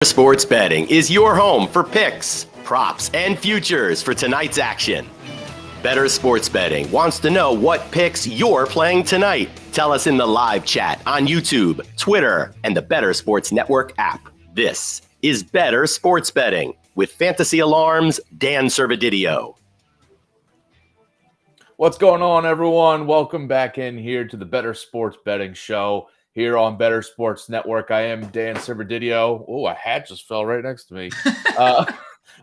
Sports Betting is your home for picks, props, and futures for tonight's action. Bettor Sports Betting wants to know what picks you're playing tonight. Tell us in the live chat on YouTube, Twitter, and the Bettor Sports Network app. This is Bettor Sports Betting with Fantasy Alarm's Dan Servodidio. What's going on, everyone? Welcome back in here to the Bettor Sports Betting Show here on Bettor Sports Network. I am Dan Servodidio. Oh, a hat just fell right next to me. I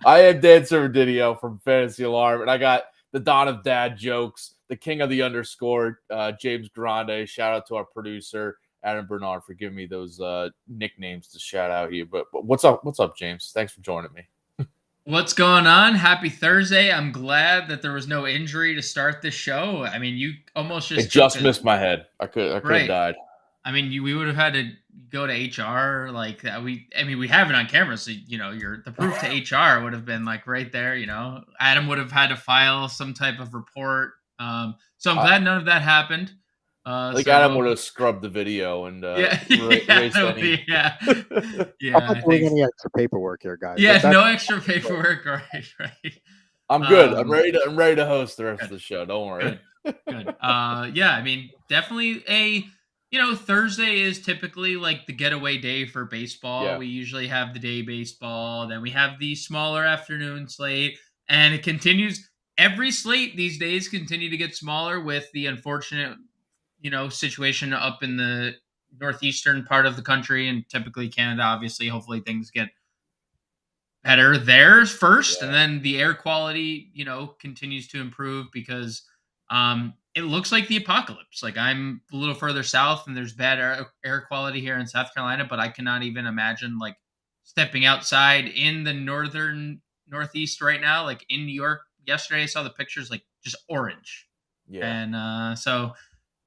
am Dan Servodidio from Fantasy Alarm, and I got the Don of Dad jokes, the king of the underscore, James Grande. Shout out to our producer, Adam Bernard, for giving me those nicknames to shout out here. But what's up? What's up, James? Thanks for joining me. What's going on? Happy Thursday. I'm glad that there was no injury to start the show. I mean, you almost just missed my head. I could have died. I mean, we would have had to go to HR like that. We have it on camera, so the proof to HR would have been like right there. Adam would have had to file some type of report. So I'm glad none of that happened. Adam would have scrubbed the video and erased any. Yeah. I'm not doing any extra paperwork here, guys. Yeah, no extra paperwork. Right. I'm good. I'm ready to host the rest of the show. Don't worry. Good. I mean, definitely Thursday is typically like the getaway day for baseball. Yeah. We usually have the day baseball, then we have the smaller afternoon slate, and it continues. Every slate these days continue to get smaller with the unfortunate, situation up in the northeastern part of the country and typically Canada. Obviously, hopefully things get better there first, and then the air quality, continues to improve because it looks like the apocalypse. Like, I'm a little further south and there's bad air quality here in South Carolina, but I cannot even imagine like stepping outside in the northeast right now. Like in New York yesterday, I saw the pictures, like just orange. Yeah. And I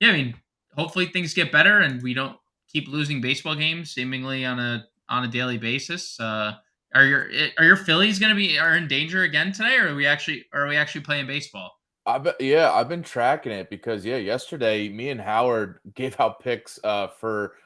mean, hopefully things get better and we don't keep losing baseball games seemingly on a daily basis. Are your Phillies are in danger again today, or are we actually playing baseball? I've been tracking it because yesterday me and Howard gave out picks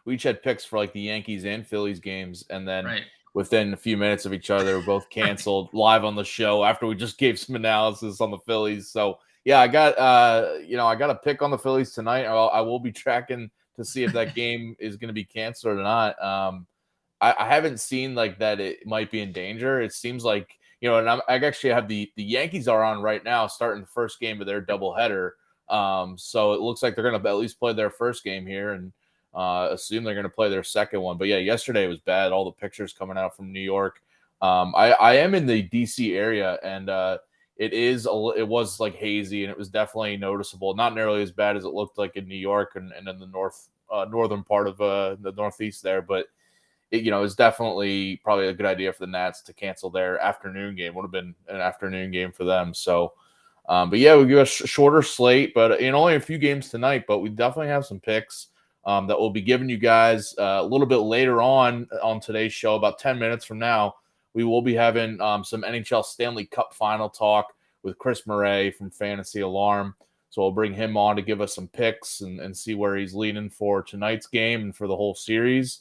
we each had picks for like the Yankees and Phillies games, and then within a few minutes of each other, we're both canceled live on the show after we just gave some analysis on the Phillies. So I got a pick on the Phillies tonight. I will be tracking to see if that game is going to be canceled or not. I haven't seen like that it might be in danger. It seems like, and I actually have the Yankees are on right now, starting the first game of their doubleheader. So it looks like they're going to at least play their first game here, and assume they're going to play their second one. But yesterday was bad. All the pictures coming out from New York. I am in the DC area, and it was like hazy, and it was definitely noticeable. Not nearly as bad as it looked like in New York and in the northern part of the Northeast there, but it's definitely probably a good idea for the Nats to cancel their afternoon game. Would have been an afternoon game for them. So, we give a shorter slate, but only a few games tonight. But we definitely have some picks that we'll be giving you guys a little bit later on today's show. About 10 minutes from now, we will be having some NHL Stanley Cup Final talk with Chris Morais from Fantasy Alarm. So we'll bring him on to give us some picks and see where he's leaning for tonight's game and for the whole series.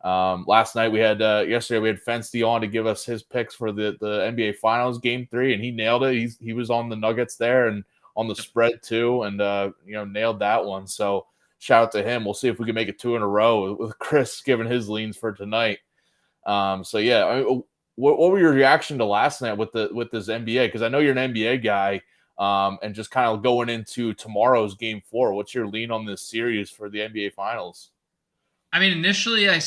Last night yesterday we had Fensty on to give us his picks for the NBA Finals Game 3, and he nailed it. He was on the Nuggets there and on the spread too, and nailed that one. So shout out to him. We'll see if we can make it 2 in a row with Chris giving his leans for tonight. What were your reaction to last night with this NBA? Because I know you're an NBA guy, and just kind of going into tomorrow's Game 4. What's your lean on this series for the NBA Finals? I mean, initially I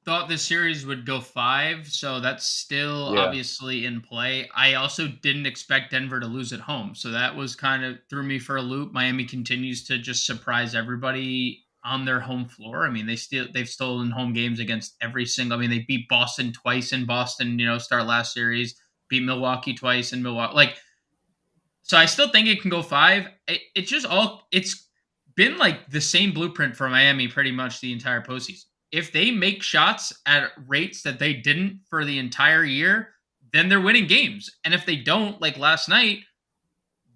thought this series would go 5, so that's still obviously in play. I also didn't expect Denver to lose at home, so that was kind of threw me for a loop. Miami continues to just surprise everybody on their home floor. I mean, they've stolen home games against every single. I mean, they beat Boston twice in Boston. Start last series, beat Milwaukee twice in Milwaukee. So I still think it can go 5. It's been like the same blueprint for Miami pretty much the entire postseason. If they make shots at rates that they didn't for the entire year, then they're winning games. And if they don't, like last night,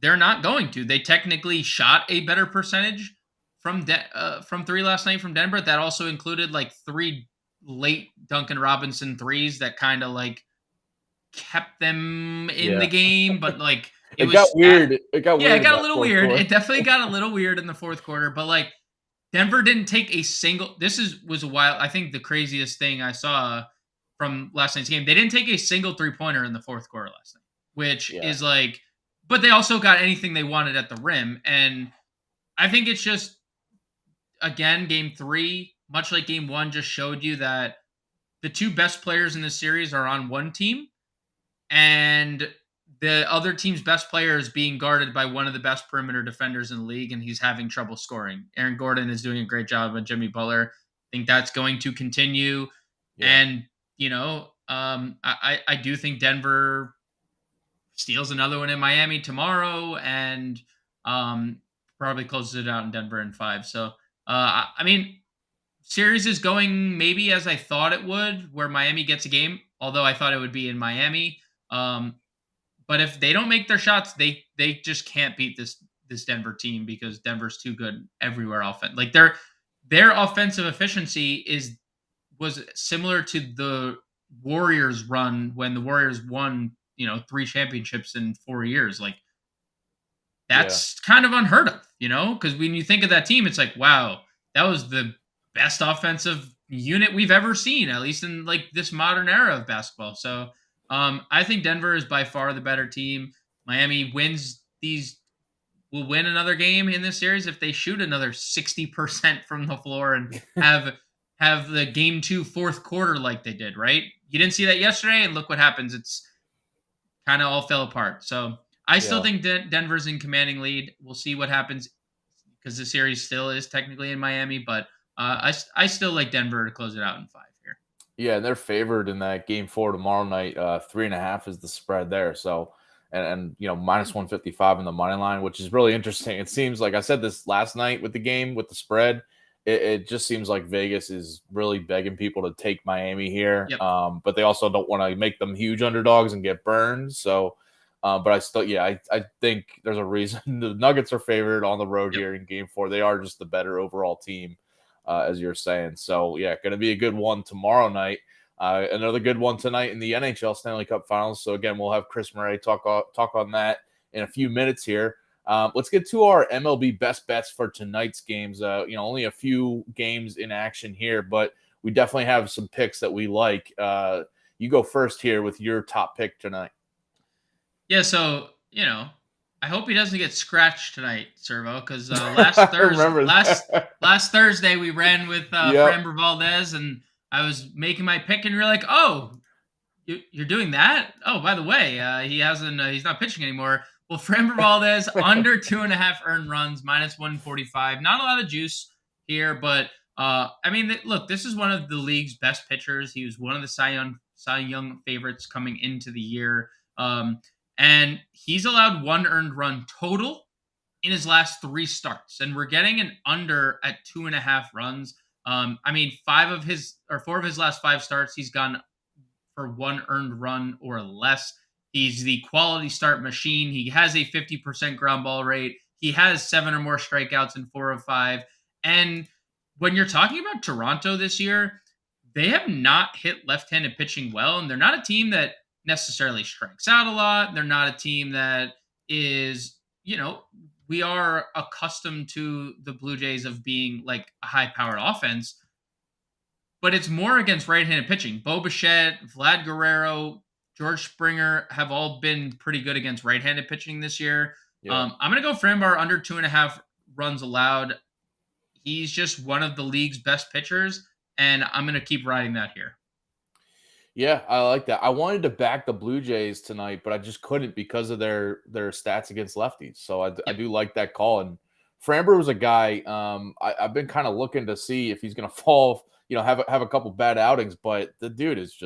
they're not going to. They technically shot a better percentage from 3 last night from Denver. That also included like 3 late Duncan Robinson threes that kind of like kept them in the game, but like it got weird. It got weird. Yeah, it got a little weird. It definitely got a little weird in the fourth quarter, but like Denver didn't take a single. Was a while. I think the craziest thing I saw from last night's game. They didn't take a single 3-pointer in the fourth quarter last night, which is like. But they also got anything they wanted at the rim, and I think it's just again game 3, much like game 1, just showed you that the two best players in the series are on one team, and the other team's best player is being guarded by one of the best perimeter defenders in the league, and he's having trouble scoring. Aaron Gordon is doing a great job with Jimmy Butler. I think that's going to continue. Yeah. And, I do think Denver steals another one in Miami tomorrow and probably closes it out in Denver in 5. So, series is going maybe as I thought it would, where Miami gets a game, although I thought it would be in Miami. But if they don't make their shots, they just can't beat this Denver team because Denver's too good everywhere offense. Like their offensive efficiency was similar to the Warriors run when the Warriors won, 3 championships in 4 years. Like that's kind of unheard of, because when you think of that team, it's like, wow, that was the best offensive unit we've ever seen, at least in like this modern era of basketball. So I think Denver is by far the better team. Miami will win another game in this series if they shoot another 60% from the floor and have the game 2 fourth quarter like they did, right? You didn't see that yesterday, and look what happens. It's kind of all fell apart. So I still think Denver's in commanding lead. We'll see what happens because the series still is technically in Miami, but I still like Denver to close it out in 5 here. Yeah, and they're favored in that game 4 tomorrow night. 3.5 is the spread there. So, and minus 155 in the money line, which is really interesting. It seems like I said this last night with the game with the spread. It just seems like Vegas is really begging people to take Miami here. Yep. But they also don't want to make them huge underdogs and get burned. So, but I still, I think there's a reason the Nuggets are favored on the road here in game 4. They are just the better overall team. As you're saying. So, going to be a good one tomorrow night. Another good one tonight in the NHL Stanley Cup Finals. So, again, we'll have Chris Morais talk on that in a few minutes here. Let's get to our MLB best bets for tonight's games. Only a few games in action here, but we definitely have some picks that we like. You go first here with your top pick tonight. Yeah, so, I hope he doesn't get scratched tonight, Servo, because last Thursday we ran with Framber Valdez, and I was making my pick, and you're like, "Oh, you're doing that? Oh, by the way, he's not pitching anymore." Well, Framber Valdez under 2.5 earned runs, minus 145. Not a lot of juice here, but look, this is one of the league's best pitchers. He was one of the Cy Young favorites coming into the year. And he's allowed 1 earned run total in his last 3 starts. And we're getting an under at 2.5 runs. 4 of his last 5 starts, he's gone for 1 earned run or less. He's the quality start machine. He has a 50% ground ball rate. He has 7 or more strikeouts in 4 of 5. And when you're talking about Toronto this year, they have not hit left-handed pitching well. And they're not a team that necessarily strikes out a lot. They're not a team that is, we are accustomed to the Blue Jays of being like a high-powered offense, but it's more against right-handed pitching. Bo Bichette, Vlad Guerrero, George Springer have all been pretty good against right-handed pitching this year. Yeah. I'm going to go Framber under 2.5 runs allowed. He's just one of the league's best pitchers, and I'm going to keep riding that here. Yeah, I like that. I wanted to back the Blue Jays tonight, but I just couldn't because of their stats against lefties. So I do like that call. And Framber was a guy I've been kind of looking to see if he's going to fall, have a couple bad outings. But the dude is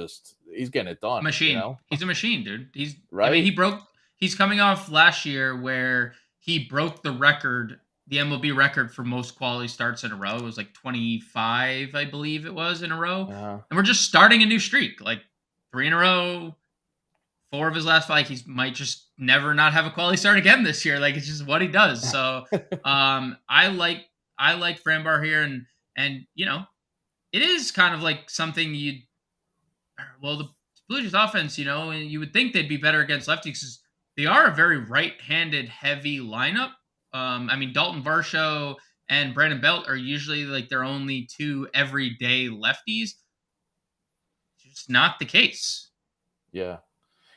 he's getting it done. Machine. He's a machine, dude. He's right. He's coming off last year where he broke the record, the MLB record for most quality starts in a row. It was like 25, I believe it was, in a row. Uh-huh. And we're just starting a new streak, like 3 in a row, 4 of his last 5. He might just never not have a quality start again this year. Like, it's just what he does. So I like Framber here. And it is kind of like something the Blue Jays offense, and you would think they'd be better against lefties because they are a very right-handed heavy lineup. I mean, Dalton Varsho and Brandon Belt are usually like their only two everyday lefties. It's just not the case. Yeah.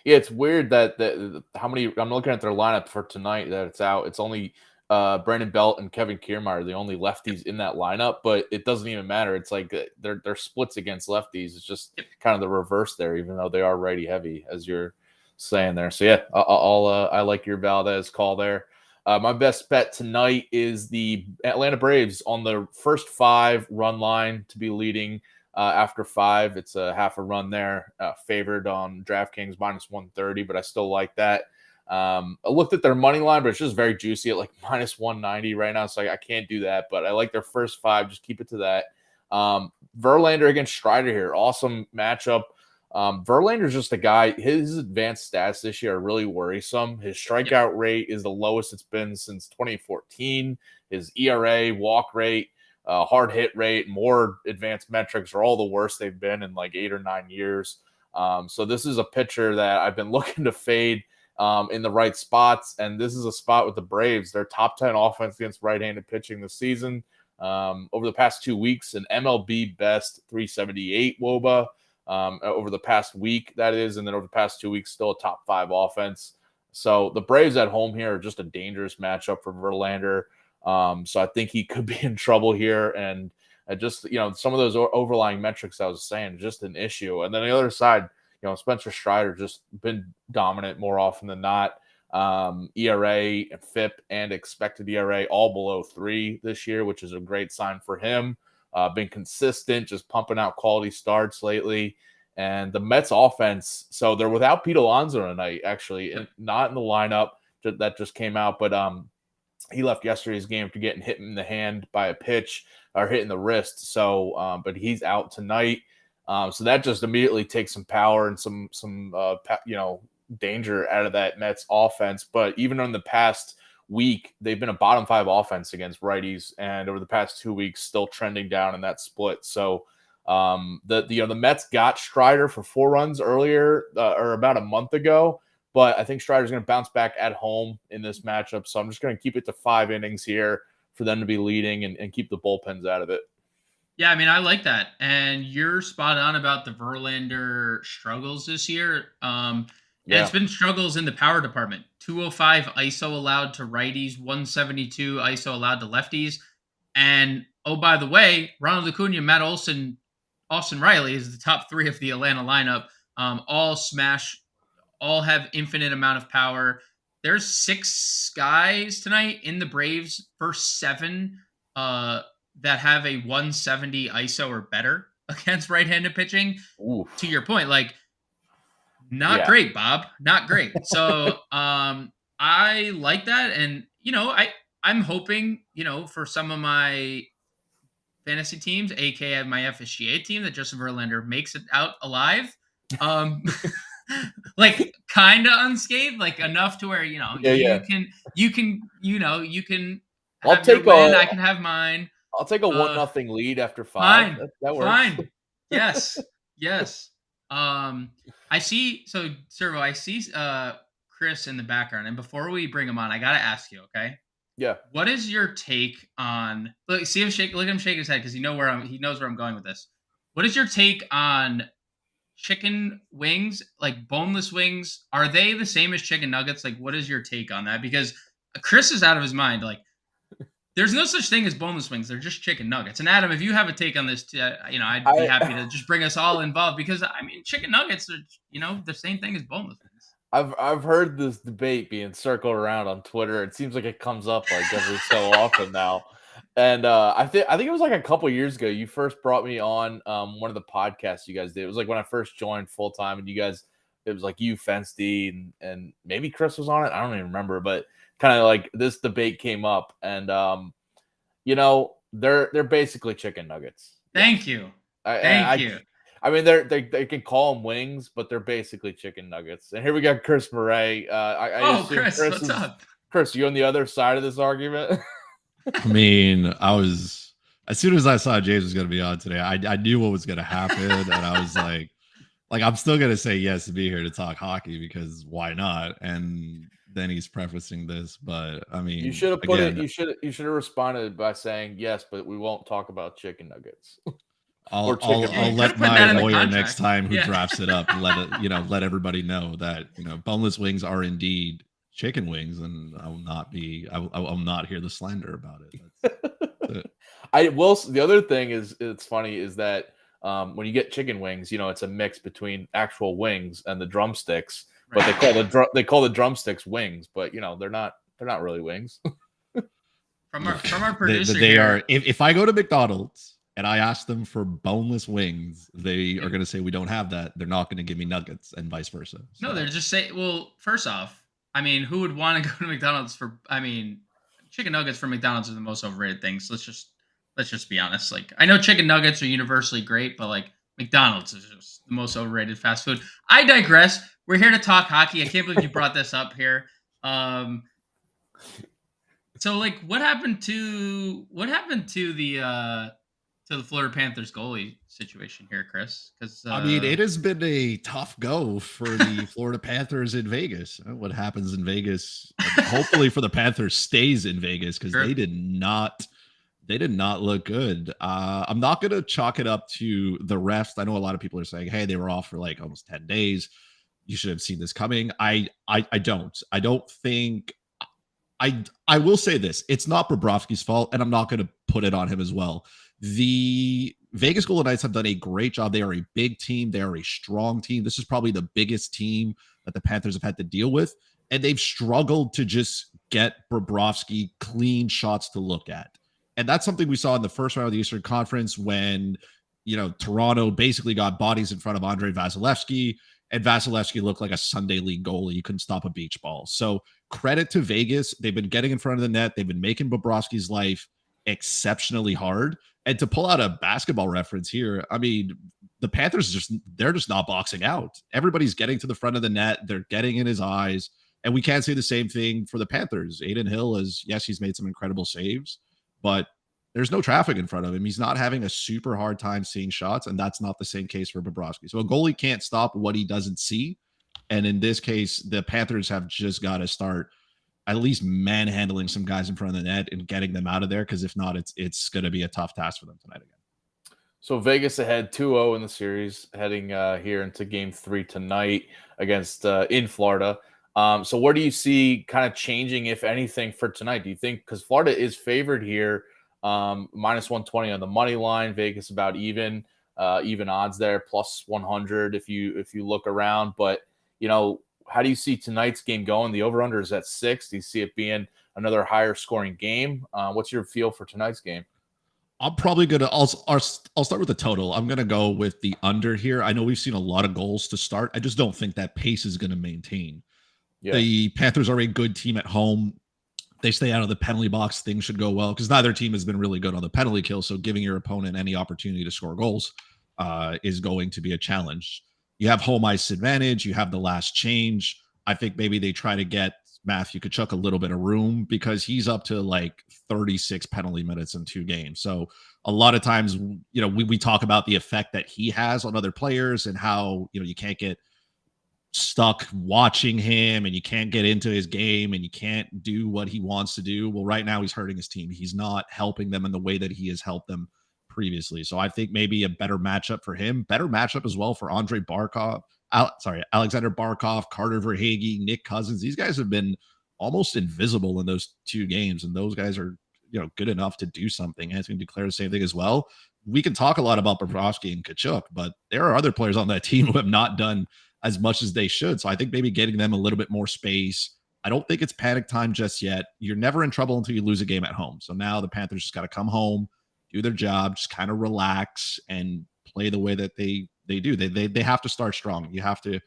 Yeah, it's weird that how many I'm looking at their lineup for tonight that it's out. It's only Brandon Belt and Kevin Kiermaier, the only lefties in that lineup, but it doesn't even matter. It's like they're splits against lefties. It's just kind of the reverse there, even though they are righty heavy, as you're saying there. So yeah, I like your Valdez call there. My best bet tonight is the Atlanta Braves on the first 5 run line to be leading. After 5, it's a half a run there, favored on DraftKings -130, but I still like that. I looked at their money line, but it's just very juicy at like -190 right now, so I can't do that. But I like their first 5. Just keep it to that. Verlander against Strider here, awesome matchup. Verlander's just a guy. His advanced stats this year are really worrisome. His strikeout rate is the lowest it's been since 2014. His ERA, walk rate, hard hit rate, more advanced metrics are all the worst they've been in like 8 or 9 years. So this is a pitcher that I've been looking to fade in the right spots. And this is a spot with the Braves. They're top 10 offense against right-handed pitching this season. Over the past 2 weeks, an MLB best 378 WOBA. Over the past week, that is. And then over the past 2 weeks, still a top 5 offense. So the Braves at home here are just a dangerous matchup for Verlander. So I think he could be in trouble here. And just, some of those overlying metrics I was saying, just an issue. And then the other side, Spencer Strider just been dominant more often than not. ERA, FIP, and expected ERA all below 3 this year, which is a great sign for him. Been consistent, just pumping out quality starts lately. And the Mets offense, so they're without Pete Alonso tonight, actually, and not in the lineup that just came out, but he left yesterday's game after getting hit in the hand by a pitch or hitting the wrist. So, but he's out tonight. So that just immediately takes some power and some danger out of that Mets offense. But even in the past week, they've been a bottom 5 offense against righties, and over the past 2 weeks, still trending down in that split. So the Mets got Strider for 4 runs earlier or about a month ago. But I think Strider's going to bounce back at home in this matchup. So I'm just going to keep it to 5 innings here for them to be leading and keep the bullpens out of it. Yeah, I mean, I like that. And you're spot on about the Verlander struggles this year. And it's been struggles in the power department. 205 ISO allowed to righties, 172 ISO allowed to lefties. And, oh, by the way, Ronald Acuna, Matt Olson, Austin Riley is the top 3 of the Atlanta lineup. All have infinite amount of power. There's 6 guys tonight in the Braves first 7 that have a 170 ISO or better against right-handed pitching. Oof. To your point, like not great, Bob, not great. So I like that, and I'm hoping for some of my fantasy teams, aka my FSGA team, that Justin Verlander makes it out alive. Like kind of unscathed, like enough to where you can I'll take I can have mine. I'll take a 1-0 lead after 5. That works. Fine. Yes. I see. So Servo, I see Chris in the background, and before we bring him on, I gotta ask you, okay? Yeah. What is your take on? Look at him shake his head because he knows where I'm going with this. What is your take on chicken wings, like boneless wings? Are they the same as chicken nuggets? Like, what is your take on that? Because Chris is out of his mind. Like, there's no such thing as boneless wings. They're just chicken nuggets. And Adam, if you have a take on this, I'd be happy to just bring us all involved, because I mean, chicken nuggets are, the same thing as boneless wings. I've heard this debate being circled around on Twitter. It seems like it comes up like every so often now. And I think it was like a couple years ago. You first brought me on one of the podcasts you guys did. It was like when I first joined full time, and it was like you, Fensty, and maybe Chris was on it. I don't even remember, but kind of like this debate came up, and they're basically chicken nuggets. Thank you. Thank you. I mean, they can call them wings, but they're basically chicken nuggets. And here we got Chris Morais. Chris, what's up? Chris, you on the other side of this argument? I mean, I was As soon as I saw James was going to be on today, I knew what was going to happen, and I was like I'm still going to say yes to be here to talk hockey because why not? And then he's prefacing this, but I mean, you should have put it. You should have responded by saying yes, but we won't talk about chicken nuggets. I'll let my lawyer next time who drafts it up let everybody know that boneless wings are indeed chicken wings, and I will not hear the slander about it. That's it. I will. The other thing it's funny is that when you get chicken wings, it's a mix between actual wings and the drumsticks, but they call the drumsticks wings, but they're not really wings. From our producer, they are. If I go to McDonald's and I ask them for boneless wings, they are going to say we don't have that. They're not going to give me nuggets, and vice versa. So. No, they're just saying. Well, first off, I mean, who would want to go to McDonald's for? I mean, chicken nuggets from McDonald's are the most overrated things. Let's just be honest. Like, I know chicken nuggets are universally great, but like McDonald's is just the most overrated fast food. I digress. We're here to talk hockey. I can't believe you brought this up here. So like, what happened to the Florida Panthers goalie situation here, Chris? Because I mean, it has been a tough go for the Florida Panthers in Vegas. What happens in Vegas, hopefully for the Panthers, stays in Vegas because they did not look good. I'm not going to chalk it up to the refs. I know a lot of people are saying, hey, they were off for like almost 10 days. You should have seen this coming. I don't think. I will say this. It's not Bobrovsky's fault, and I'm not going to put it on him as well. The Vegas Golden Knights have done a great job. They are a big team. They are a strong team. This is probably the biggest team that the Panthers have had to deal with, and they've struggled to just get Bobrovsky clean shots to look at. And that's something we saw in the first round of the Eastern Conference when, Toronto basically got bodies in front of Andrei Vasilevsky, and Vasilevsky looked like a Sunday League goalie. You couldn't stop a beach ball. So credit to Vegas. They've been getting in front of the net. They've been making Bobrovsky's life exceptionally hard. And to pull out a basketball reference here, I mean, the Panthers they're just not boxing out. Everybody's getting to the front of the net. They're getting in his eyes. And we can't say the same thing for the Panthers. Adin Hill he's made some incredible saves, but there's no traffic in front of him. He's not having a super hard time seeing shots, and that's not the same case for Bobrovsky. So a goalie can't stop what he doesn't see. And in this case, the Panthers have just got to start at least manhandling some guys in front of the net and getting them out of there, because if not, it's going to be a tough task for them tonight again. So Vegas ahead 2-0 in the series, heading here into Game 3 tonight against in Florida. So where do you see kind of changing, if anything, for tonight? Do you think, because Florida is favored here, minus 120 on the money line, Vegas about even odds there, plus 100 if you look around. But how do you see tonight's game going? The over/under is at 6. Do you see it being another higher scoring game? What's your feel for tonight's game? I'm probably going to I'll start with the total. I'm going to go with the under here. I know we've seen a lot of goals to start. I just don't think that pace is going to maintain. Yeah. The Panthers are a good team at home. They stay out of the penalty box. Things should go well because neither team has been really good on the penalty kill. So giving your opponent any opportunity to score goals is going to be a challenge. You have home ice advantage. You have the last change. I think maybe they try to get Matthew Tkachuk a little bit of room because he's up to like 36 penalty minutes in 2 games. So a lot of times, we talk about the effect that he has on other players and how, you can't get stuck watching him and you can't get into his game and you can't do what he wants to do. Well, right now he's hurting his team. He's not helping them in the way that he has helped them previously. So I think maybe a better matchup for him, better matchup as well for Alexander Barkov, Carter Verhaeghe, Nick Cousins. These guys have been almost invisible in those 2 games, and those guys are, good enough to do something. Anthony declared the same thing as well. We can talk a lot about Bobrovsky and Tkachuk, but there are other players on that team who have not done as much as they should. So I think maybe getting them a little bit more space. I don't think it's panic time just yet. You're never in trouble until you lose a game at home. So now the Panthers just got to come home, do their job, just kind of relax and play the way that they do. They have to start strong. You have to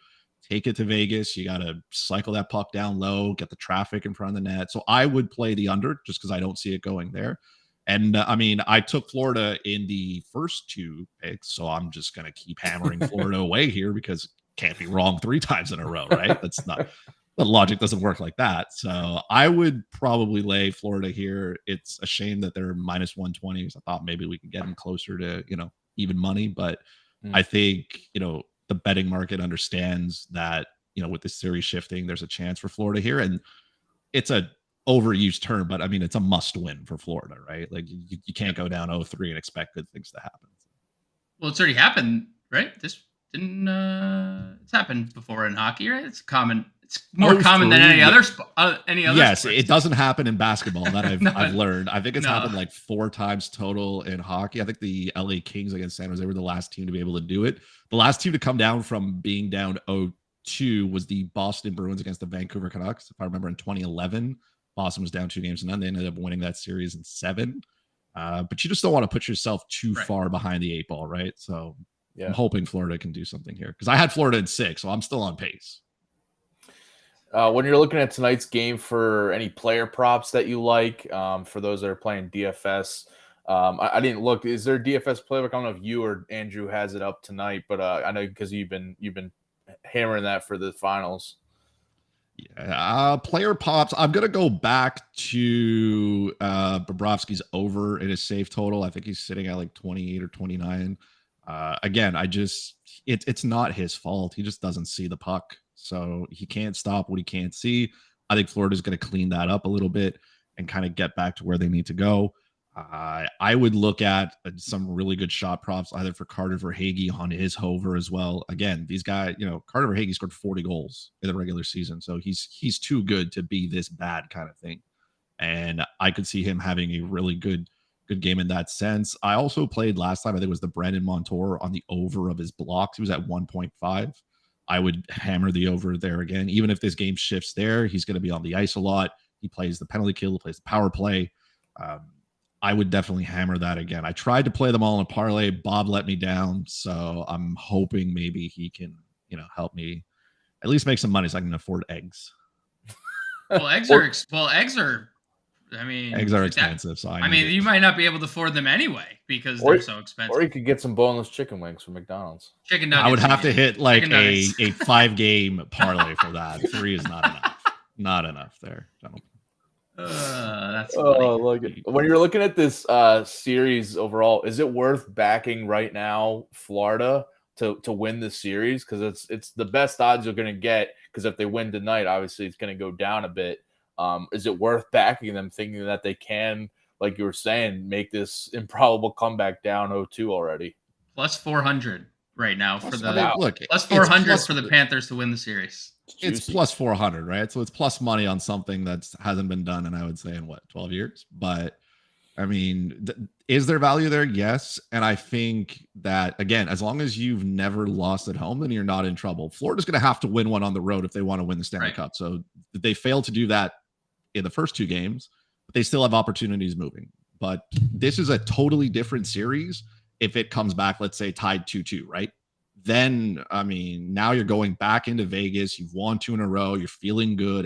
take it to Vegas. You got to cycle that puck down low, get the traffic in front of the net. So I would play the under just because I don't see it going there. And I took Florida in the first 2 picks, so I'm just going to keep hammering Florida away here because can't be wrong 3 times in a row, right? That's not. But logic doesn't work like that. So I would probably lay Florida here. It's a shame that they're minus 120 because I thought maybe we could get them closer to, even money. But I think, the betting market understands that, with this series shifting, there's a chance for Florida here. And it's a overused term, but I mean, it's a must win for Florida, right? Like you can't go down 0-3 and expect good things to happen. Well, it's already happened, right? This didn't, it's happened before in hockey, right? It's common. It's more common than any other Yes, sport. It doesn't happen in basketball that I've learned. I think it's happened like 4 times total in hockey. I think the LA Kings against San Jose were the last team to be able to do it. The last team to come down from being down 0-2 was the Boston Bruins against the Vancouver Canucks. If I remember in 2011, Boston was down 2-0. They ended up winning that series in 7. But you just don't want to put yourself too far behind the 8 ball, right? So I'm hoping Florida can do something here because I had Florida in 6, so I'm still on pace. When you're looking at tonight's game for any player props that you like, for those that are playing DFS, I didn't look. Is there a DFS playbook? I don't know if you or Andrew has it up tonight, but I know because you've been hammering that for the finals. Yeah, player pops. I'm gonna go back to Bobrovsky's over in his save total. I think he's sitting at like 28 or 29. Again, it's not his fault. He just doesn't see the puck. So he can't stop what he can't see. I think Florida's going to clean that up a little bit and kind of get back to where they need to go. I would look at some really good shot props, either for Carter Verhaeghe on his hover as well. Again, these guys, Carter Verhaeghe scored 40 goals in the regular season. So he's too good to be this bad kind of thing. And I could see him having a really good game in that sense. I also played last time, I think it was the Brandon Montour on the over of his blocks. He was at 1.5. I would hammer the over there again. Even if this game shifts there, he's going to be on the ice a lot. He plays the penalty kill, he plays the power play. I would definitely hammer that again. I tried to play them all in a parlay. Bob let me down. So I'm hoping maybe he can, help me at least make some money so I can afford eggs. Well, eggs are expensive. So you might not be able to afford them anyway because they're so expensive. Or you could get some boneless chicken wings from McDonald's. Chicken nuggets. I would have to hit like a 5-game parlay for that. 3 is not enough. Not enough there, gentlemen. That's funny. When you're looking at this series overall, is it worth backing right now Florida to win the series? Because it's the best odds you're going to get. Because if they win tonight, obviously it's going to go down a bit. Is it worth backing them, thinking that they can, like you were saying, make this improbable comeback down 0-2 already? Plus 400 right now for plus 400 for the Panthers to win the series. It's plus 400, right? So it's plus money on something that hasn't been done in, I would say, in 12 years. But I mean, is there value there? Yes. And I think that, again, as long as you've never lost at home, then you're not in trouble. Florida's going to have to win one on the road if they want to win the Stanley Cup. So they failed to do that in the first 2 games, but they still have opportunities moving. But this is a totally different series if it comes back, let's say, tied 2-2, right? Then, I mean, now you're going back into Vegas. You've won 2 in a row. You're feeling good.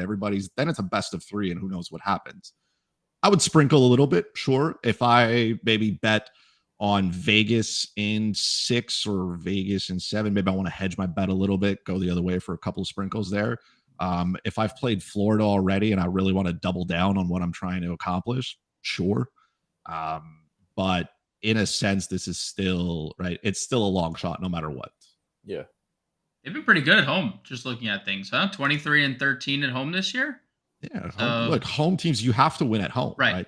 Then it's a best of 3, and who knows what happens. I would sprinkle a little bit, sure. If I maybe bet on Vegas in 6 or Vegas in 7, maybe I want to hedge my bet a little bit, go the other way for a couple of sprinkles there. If I've played Florida already and I really want to double down on what I'm trying to accomplish, sure. But in a sense, this is still, right, it's still a long shot no matter what. Yeah. They've been pretty good at home, just looking at things, huh? 23-13 at home this year? Yeah. Look, home teams, you have to win at home. Right?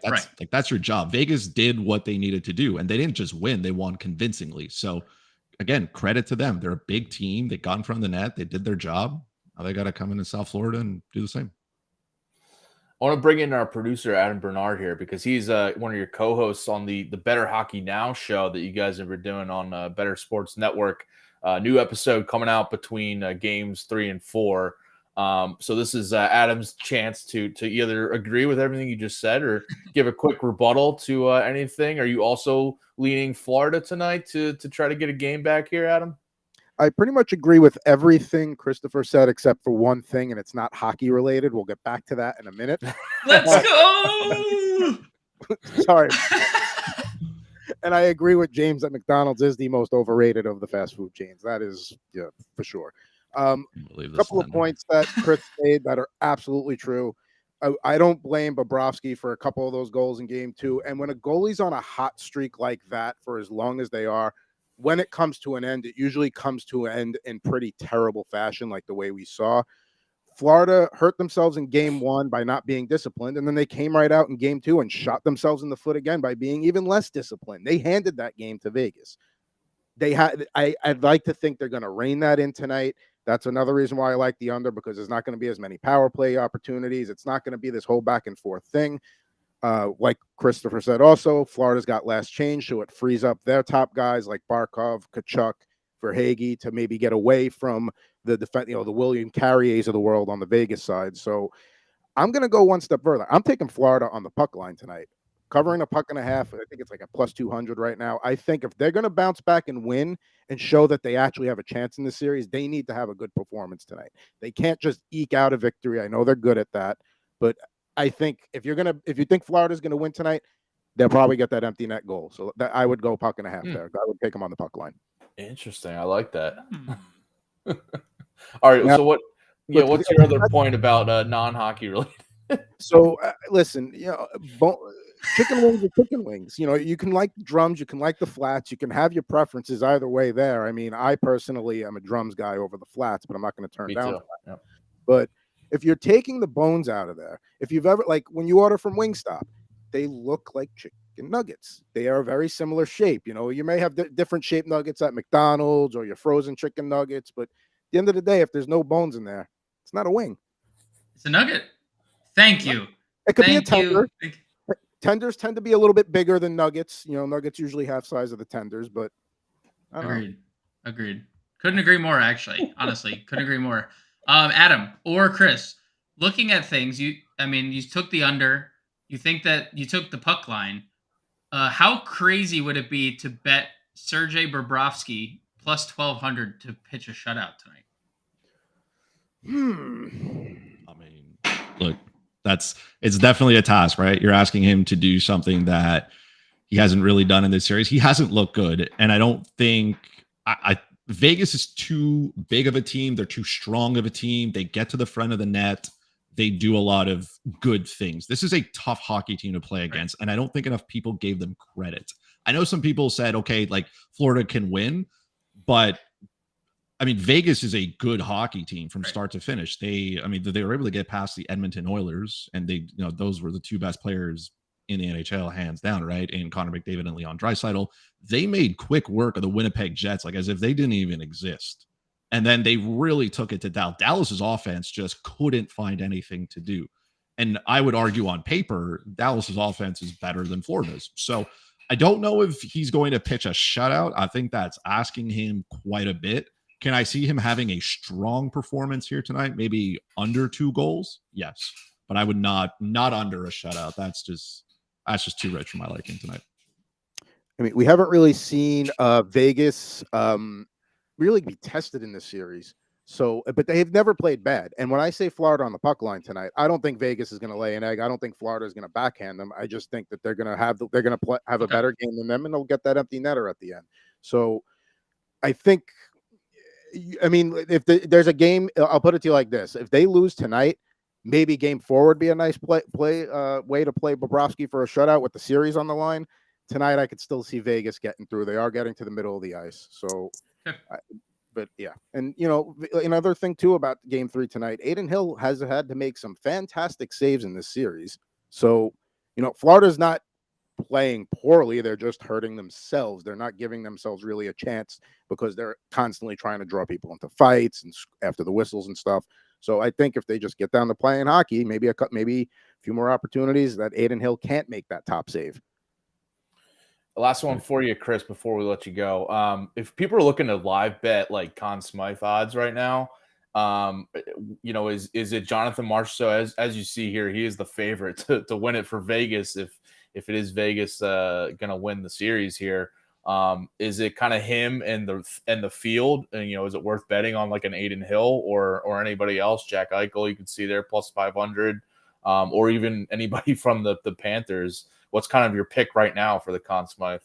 That's your job. Vegas did what they needed to do, and they didn't just win. They won convincingly. So, again, credit to them. They're a big team. They got in front of the net. They did their job. Now they got to come into South Florida and do the same. I want to bring in our producer, Adam Bernard, here because he's one of your co-hosts on the Better Hockey Now show that you guys have been doing on Better Sports Network. New episode coming out between games 3 and 4. So this is Adam's chance to either agree with everything you just said or give a quick rebuttal to anything. Are you also leaning Florida tonight to try to get a game back here, Adam? I pretty much agree with everything Christopher said, except for one thing, and it's not hockey related. We'll get back to that in a minute. Let's go! Sorry. And I agree with James that McDonald's is the most overrated of the fast food chains. That is, yeah, for sure. A couple of points that Chris made that are absolutely true. I don't blame Bobrovsky for a couple of those goals in game 2. And when a goalie's on a hot streak like that for as long as they are, when it comes to an end, it usually comes to an end in pretty terrible fashion, like the way we saw. Florida hurt themselves in game 1 by not being disciplined, and then they came right out in game 2 and shot themselves in the foot again by being even less disciplined. They handed that game to Vegas. I'd like to think they're going to rein that in tonight. That's another reason why I like the under, because there's not going to be as many power play opportunities. It's not going to be this whole back and forth thing. Like Christopher said, also, Florida's got last change, so it frees up their top guys like Barkov, Kachuk, Verhaeghe to maybe get away from the the William Carriers of the world on the Vegas side. So I'm going to go one step further. I'm taking Florida on the puck line tonight, covering a puck and a half. I think it's like a plus 200 right now. I think if they're going to bounce back and win and show that they actually have a chance in the series, they need to have a good performance tonight. They can't just eke out a victory. I know they're good at that, but I think if you think Florida's going to win tonight, they'll probably get that empty net goal. So I would go puck and a half there. I would take them on the puck line. Interesting. I like that. All right. Now, so what's your other point about non-hockey related? So listen, chicken wings are chicken wings. You can like drums, you can like the flats, you can have your preferences either way there. I mean, I personally am a drums guy over the flats, but I'm not going to turn down. Yep. But if you're taking the bones out of there, if you've ever, like when you order from Wingstop, they look like chicken nuggets. They are a very similar shape. You may have different shaped nuggets at McDonald's or your frozen chicken nuggets, but at the end of the day, if there's no bones in there, it's not a wing. It's a nugget. Thank you. It could be a tender. Tenders tend to be a little bit bigger than nuggets. Nuggets usually half size of the tenders, but I don't know. Agreed. Couldn't agree more, actually. Honestly, couldn't agree more. Adam or Chris, looking at things, you took the under. You think that you took the puck line. How crazy would it be to bet Sergei Bobrovsky plus 1,200 to pitch a shutout tonight? I mean, look, it's definitely a task, right? You're asking him to do something that he hasn't really done in this series. He hasn't looked good, and I don't think Vegas is too big of a team. They're too strong of a team. They get to the front of the net. They do a lot of good things. This is a tough hockey team to play against, and I don't think enough people gave them credit. I know some people said, okay, like Florida can win, but I mean, Vegas is a good hockey team from start to finish. They were able to get past the Edmonton Oilers, and those were the two best players in the NHL, hands down, right? And Connor McDavid and Leon Draisaitl. They made quick work of the Winnipeg Jets, like as if they didn't even exist. And then they really took it to Dallas. Dallas's offense just couldn't find anything to do. And I would argue on paper, Dallas's offense is better than Florida's. So I don't know if he's going to pitch a shutout. I think that's asking him quite a bit. Can I see him having a strong performance here tonight? Maybe under 2 goals? Yes. But I would not under a shutout. That's just too rich for my liking tonight. I mean, we haven't really seen Vegas really be tested in this series. So, but they've never played bad. And when I say Florida on the puck line tonight, I don't think Vegas is going to lay an egg. I don't think Florida is going to backhand them. I just think that they're going to have a better game than them, and they'll get that empty netter at the end. So, I think, I mean, if there's a game, I'll put it to you like this: if they lose tonight, maybe game 4 would be a nice way to play Bobrovsky for a shutout with the series on the line. Tonight, I could still see Vegas getting through. They are getting to the middle of the ice, so. But yeah, and another thing too about game 3 tonight, Adin Hill has had to make some fantastic saves in this series. So, Florida's not playing poorly. They're just hurting themselves. They're not giving themselves really a chance because they're constantly trying to draw people into fights and after the whistles and stuff. So I think if they just get down to playing hockey, maybe a few more opportunities, that Adin Hill can't make that top save. The last one for you, Chris, before we let you go. If people are looking to live bet like Conn Smythe odds right now, is it Jonathan Marchessault? So as you see here, he is the favorite to win it for Vegas. If it is Vegas going to win the series here, is it kind of him and the field? And is it worth betting on like an Adin Hill or anybody else? Jack Eichel, you can see there plus 500, or even anybody from the Panthers. What's kind of your pick right now for the Conn Smythe?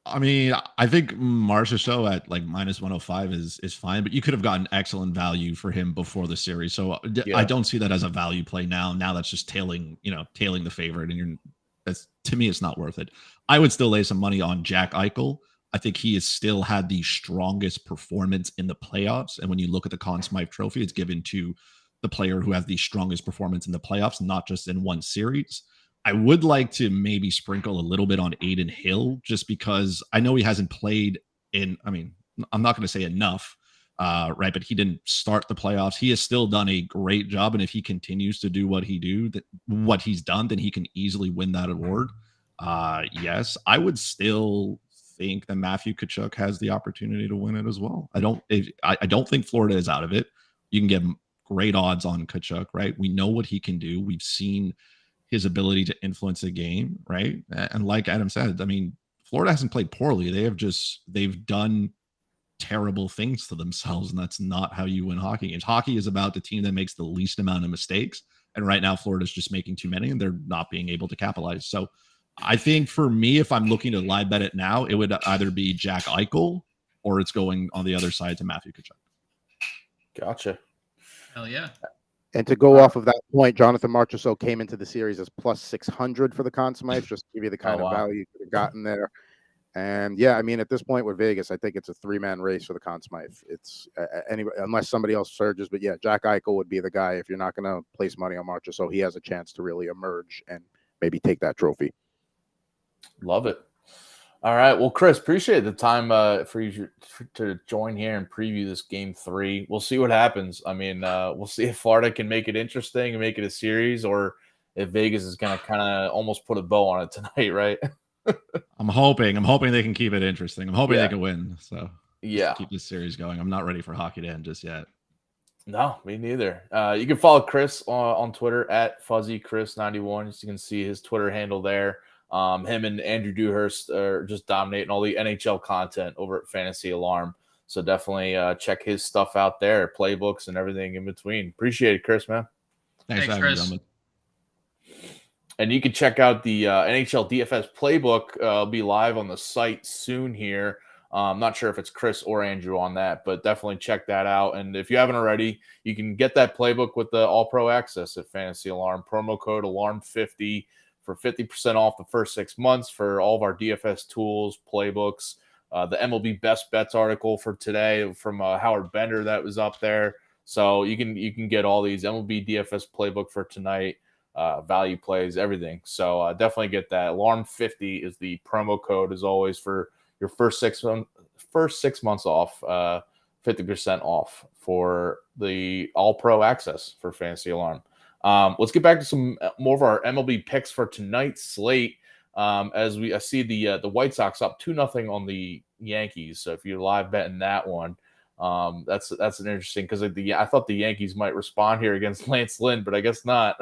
I mean, I think Marchessault at like minus 105 is fine, but you could have gotten excellent value for him before the series. So I don't see that as a value play now. Now that's just tailing the favorite, and to me, it's not worth it. I would still lay some money on Jack Eichel. I think he has still had the strongest performance in the playoffs. And when you look at the Conn Smythe Trophy, it's given to the player who has the strongest performance in the playoffs, not just in one series. I would like to maybe sprinkle a little bit on Aiden Hill, just because I know he hasn't played I'm not going to say enough, right? But he didn't start the playoffs. He has still done a great job. And if he continues to do what he's done, then he can easily win that award. Yes, I would still think that Matthew Tkachuk has the opportunity to win it as well. I don't think Florida is out of it. You can get great odds on Tkachuk, right? We know what he can do. We've seen his ability to influence the game, right? And like Adam said, I mean, Florida hasn't played poorly. They've done terrible things to themselves, and that's not how you win hockey games. Hockey is about the team that makes the least amount of mistakes, and right now Florida's just making too many, and they're not being able to capitalize. So I think for me, if I'm looking to live bet it now, it would either be Jack Eichel or it's going on the other side to Matthew Tkachuk. Gotcha. Hell yeah. And to go off of that point, Jonathan Marchessault came into the series as plus 600 for the Conn Smythe, just to give you the kind of value you could have gotten there. And yeah, I mean, at this point with Vegas, I think it's a 3-man race for the Conn Smythe. It's anyway, unless somebody else surges. But yeah, Jack Eichel would be the guy. If you're not going to place money on Marchessault, he has a chance to really emerge and maybe take that trophy. Love it. All right. Well, Chris, appreciate the time for you to join here and preview this game 3. We'll see what happens. I mean, we'll see if Florida can make it interesting and make it a series, or if Vegas is going to kind of almost put a bow on it tonight, right? I'm hoping they can keep it interesting. I'm hoping they can win. So keep this series going. I'm not ready for hockey to end just yet. No, me neither. You can follow Chris on Twitter at FuzzyChris91. So you can see his Twitter handle there. Him and Andrew Dewhurst are just dominating all the NHL content over at Fantasy Alarm. So definitely check his stuff out there, playbooks and everything in between. Appreciate it, Chris, man. Thanks for having me. And you can check out the NHL DFS playbook. It'll be live on the site soon here. I'm not sure if it's Chris or Andrew on that, but definitely check that out. And if you haven't already, you can get that playbook with the All-Pro Access at Fantasy Alarm. Promo code ALARM50 for 50% off the first 6 months for all of our DFS tools, playbooks. The MLB Best Bets article for today from Howard Bender that was up there. So you can get all these MLB DFS playbook for tonight. Value plays, everything. So definitely get that. Alarm50 is the promo code, as always, for your first 6 months off, 50% off for the All-Pro Access for Fantasy Alarm. Let's get back to some more of our MLB picks for tonight's slate. As I see the White Sox up 2-0 on the Yankees. So if you're live betting that one, that's an interesting, because I thought the Yankees might respond here against Lance Lynn, but I guess not.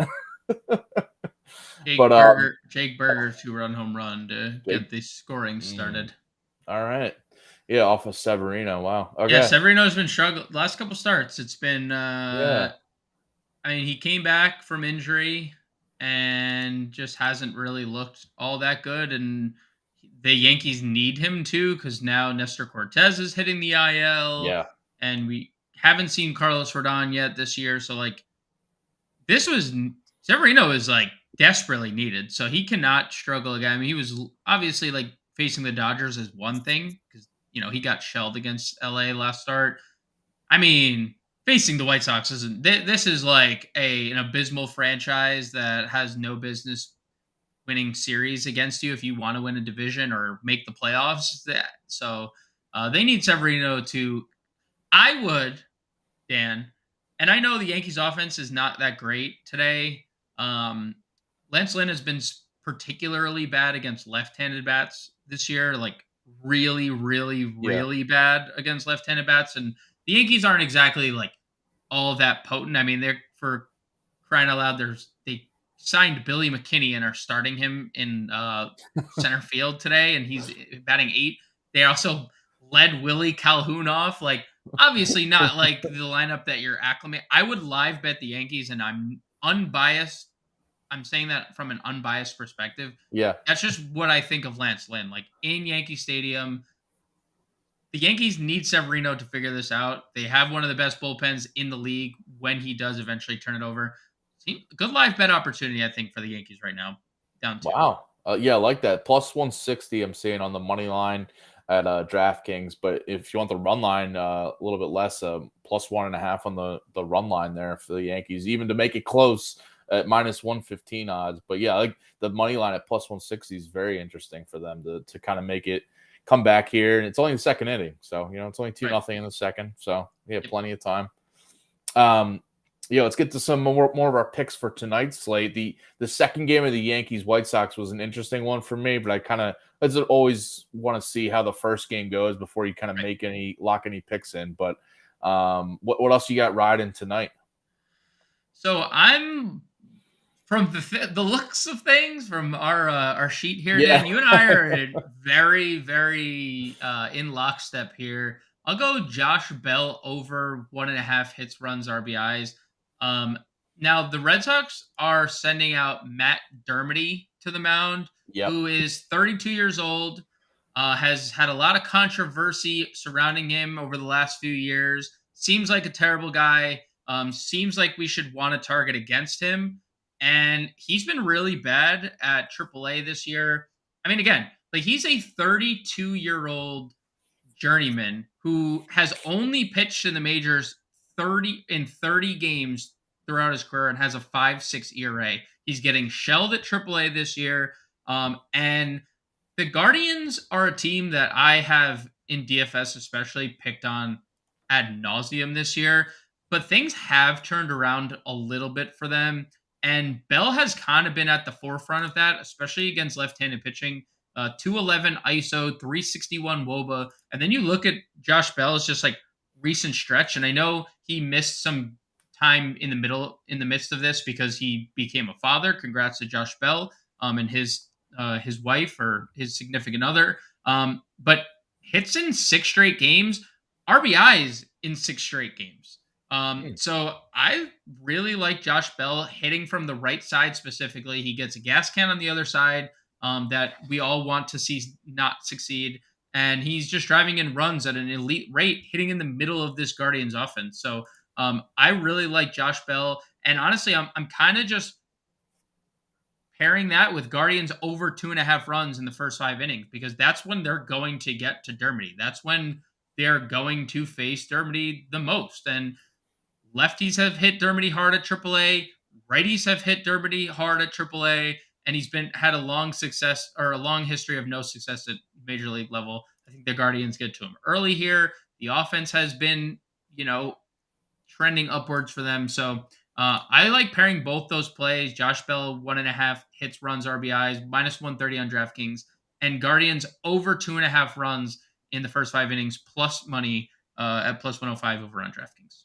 Jake Berger's 2-run home run to get the scoring started. All right. Yeah, off of Severino. Wow. Okay. Yeah, Severino's been struggling last couple starts. It's been I mean, he came back from injury and just hasn't really looked all that good, and the Yankees need him to, because now Nestor Cortez is hitting the IL. Yeah. And we haven't seen Carlos Rodon yet this year, so like Severino is like desperately needed, so he cannot struggle again. I mean, he was obviously like facing the Dodgers is one thing, because he got shelled against LA last start. I mean, facing the White Sox isn't. This is like an abysmal franchise that has no business winning series against you if you want to win a division or make the playoffs. So they need Severino to. I would, Dan, and I know the Yankees offense is not that great today. Lance Lynn has been particularly bad against left-handed bats this year, like really, really, really bad against left-handed bats. And the Yankees aren't exactly like all that potent. I mean, they're, for crying out loud, they signed Billy McKinney and are starting him in center field today, and he's batting 8. They also led Willie Calhoun off. Like, obviously not like the lineup that you're acclimated. I would live bet the Yankees, and I'm unbiased I'm saying that from an unbiased perspective. Yeah. That's just what I think of Lance Lynn. Like in Yankee Stadium, the Yankees need Severino to figure this out. They have one of the best bullpens in the league when he does eventually turn it over. Good live bet opportunity, I think, for the Yankees right now. Down 2. Wow. Yeah, I like that. Plus 160 I'm seeing on the money line at DraftKings. But if you want the run line a little bit less, plus 1.5 on the run line there for the Yankees, even to make it close at minus 115 odds. But yeah, like the money line at plus 160 is very interesting for them to kind of make it come back here. And it's only the second inning. So, it's only 2-0 in the second. So, yeah, plenty of time. Let's get to some more of our picks for tonight's slate. The second game of the Yankees White Sox was an interesting one for me, but I always want to see how the first game goes before you kind of lock any picks in. But what else you got riding tonight? So I'm from the looks of things from our sheet here, Dan, you and I are very, very in lockstep here. I'll go Josh Bell over 1.5 hits, runs, RBIs. Now the Red Sox are sending out Matt Dermody to the mound, who is 32 years old, has had a lot of controversy surrounding him over the last few years. Seems like a terrible guy. Seems like we should want to target against him. And he's been really bad at AAA this year. I mean, again, like he's a 32-year-old journeyman who has only pitched in the majors 30 games throughout his career and has a 5.6 ERA. He's getting shelled at AAA this year. And the Guardians are a team that I have in DFS especially picked on ad nauseum this year, but things have turned around a little bit for them. And Bell has kind of been at the forefront of that, especially against left-handed pitching. 211 ISO, 361 WOBA. And then you look at Josh Bell's just like recent stretch. And I know he missed some time in the midst of this because he became a father. Congrats to Josh Bell and his wife or his significant other. But hits in 6 straight games, RBIs in 6 straight games. So I really like Josh Bell hitting from the right side specifically. He gets a gas can on the other side that we all want to see not succeed. And he's just driving in runs at an elite rate, hitting in the middle of this Guardians offense. So I really like Josh Bell. And honestly, I'm kind of just pairing that with Guardians over 2.5 runs in the first 5 innings, because that's when they're going to get to Dermody. That's when they're going to face Dermody the most. And lefties have hit Dermody hard at AAA. Righties have hit Dermody hard at AAA. And he's had a long history of no success at major league level. I think the Guardians get to him early here. The offense has been, trending upwards for them. So I like pairing both those plays. Josh Bell, 1.5 hits, runs, RBIs, minus 130 on DraftKings, and Guardians over 2.5 runs in the first 5 innings, plus money at plus 105 over on DraftKings.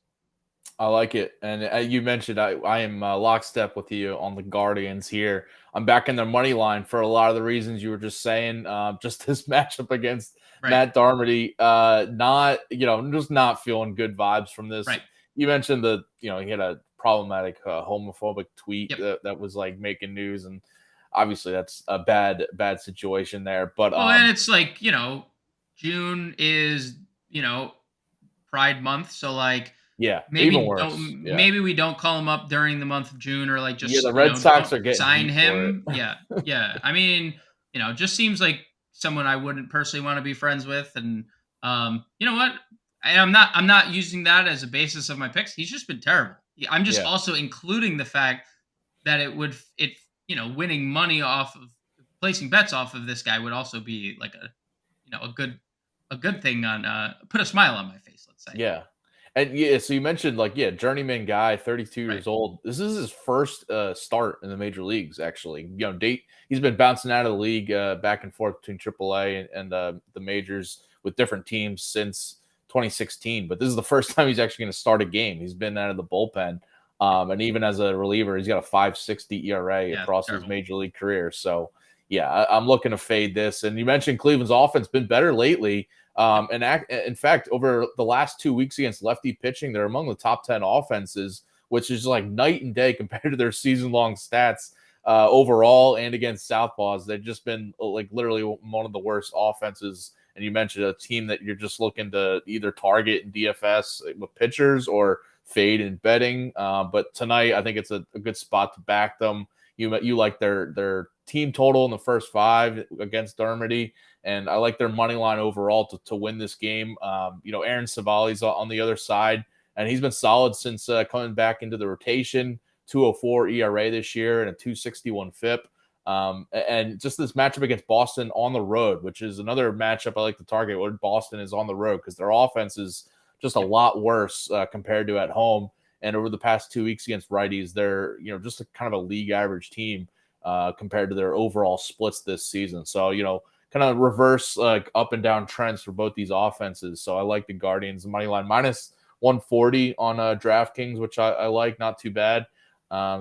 I like it. And you mentioned I am lockstep with you on the Guardians here. I'm back in their money line for a lot of the reasons you were just saying. Just this matchup against Matt Dermody, just not feeling good vibes from this. Right. You mentioned he had a problematic homophobic tweet that was like making news, and obviously that's a bad situation there. But and it's like, June is, Pride Month, so like maybe even worse. Maybe we don't call him up during the month of June, or like just the Red Sox are getting sign him. Yeah. I mean, just seems like someone I wouldn't personally want to be friends with, and you know what? I'm not using that as a basis of my picks. He's just been terrible. I'm just also including the fact that winning money off of placing bets off of this guy would also be like a good thing on put a smile on my face, let's say. Yeah. And so you mentioned journeyman guy, 32 years old. This is his first start in the major leagues, actually. He's been bouncing out of the league back and forth between AAA and the majors with different teams since 2016. But this is the first time he's actually going to start a game. He's been out of the bullpen. And even as a reliever, he's got a 5.60 ERA across his major league career. So, I'm looking to fade this. And you mentioned Cleveland's offense been better lately. And in fact, over the last 2 weeks against lefty pitching, they're among the top 10 offenses, which is like night and day compared to their season-long stats. overall and against Southpaws. They've just been like literally one of the worst offenses. And you mentioned a team that you're just looking to either target in DFS with pitchers or fade in betting. But tonight, I think it's a good spot to back them. You like their team total in the first 5 against Dermody, and I like their money line overall to win this game. Aaron Savali's on the other side, and he's been solid since coming back into the rotation. 2.04 ERA this year and a 2.61 FIP. And just this matchup against Boston on the road, which is another matchup I like to target when Boston is on the road, because their offense is just a lot worse compared to at home. And over the past 2 weeks against righties, they're just a kind of a league average team compared to their overall splits this season. So kind of reverse like up and down trends for both these offenses. So I like the Guardians money line minus 140 on DraftKings, which I like, not too bad.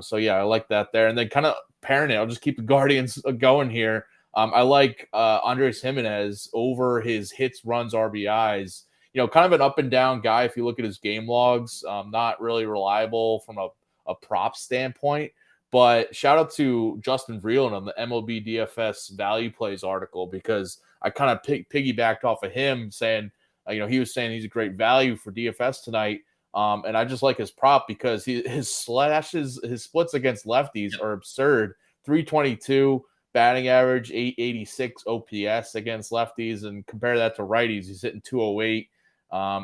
So yeah, I like that there. And then kind of pairing it, I'll just keep the Guardians going here. I like Andres Jimenez over his hits, runs, RBIs. Kind of an up and down guy if you look at his game logs. Not really reliable from a prop standpoint. But shout out to Justin Vreeland on the MLB DFS value plays article, because I kind of piggybacked off of him saying, he was saying he's a great value for DFS tonight. And I just like his prop because his splits against lefties are absurd. 322 batting average, 886 OPS against lefties, and compare that to righties, he's hitting 208